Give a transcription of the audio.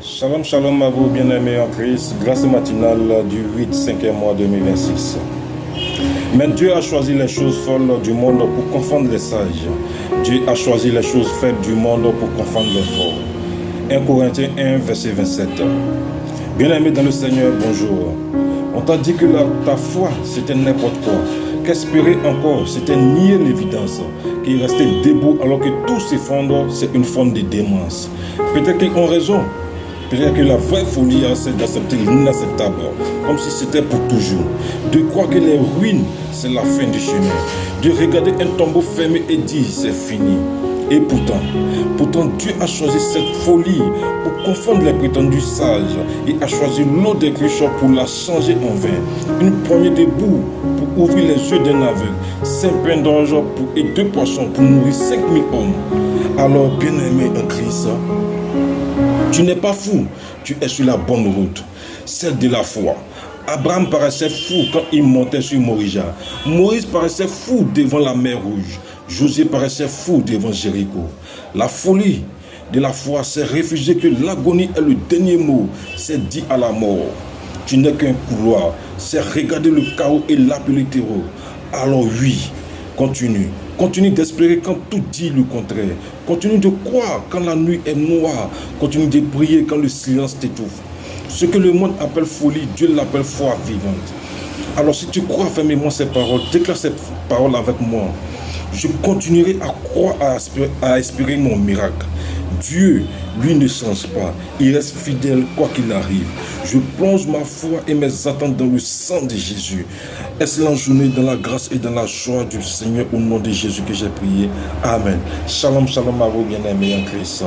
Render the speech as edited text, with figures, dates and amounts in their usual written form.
Shalom, shalom à vous, bien-aimés en Christ. Grâce matinale du 8-5e mois 2026. Mais Dieu a choisi les choses folles du monde pour confondre les sages. Dieu a choisi les choses faibles du monde pour confondre les forts. 1 Corinthiens 1, verset 27. Bien-aimé dans le Seigneur, bonjour. On t'a dit que ta foi, c'était n'importe quoi. Qu'espérer encore, c'était nier l'évidence. Qu'il restait debout alors que tout s'effondre, c'est une forme de démence. Peut-être qu'ils ont raison. Peut-être que la vraie folie, c'est d'accepter l'inacceptable, comme si c'était pour toujours. De croire que les ruines, c'est la fin du chemin. De regarder un tombeau fermé et dire, c'est fini. Et pourtant Dieu a choisi cette folie pour confondre les prétendus sages. Il a choisi l'eau des cruches pour la changer en vin. Une poignée de boue pour ouvrir les yeux d'un aveugle. 5 pains d'orge et 2 poissons pour nourrir 5000 hommes. Alors, bien-aimé en Christ, tu n'es pas fou, tu es sur la bonne route, celle de la foi. Abraham paraissait fou quand il montait sur Morija. Moïse paraissait fou devant la mer Rouge. Josué paraissait fou devant Jéricho. La folie de la foi, c'est refuser que l'agonie est le dernier mot, c'est dit à la mort. Tu n'es qu'un couloir, c'est regarder le chaos et l'appeler le terreau. Alors oui, continue d'espérer quand tout dit le contraire. Continue de croire quand la nuit est noire. Continue de prier quand le silence t'étouffe. Ce que le monde appelle folie, Dieu l'appelle foi vivante. Alors si tu crois fermement ces paroles, déclare ces paroles avec moi. Je continuerai à croire, à espérer mon miracle. Dieu, lui, ne change pas. Il reste fidèle quoi qu'il arrive. Je plonge ma foi et mes attentes dans le sang de Jésus. Excellente journée dans la grâce et dans la joie du Seigneur au nom de Jésus que j'ai prié. Amen. Shalom, shalom à vous, bien-aimés en Christ.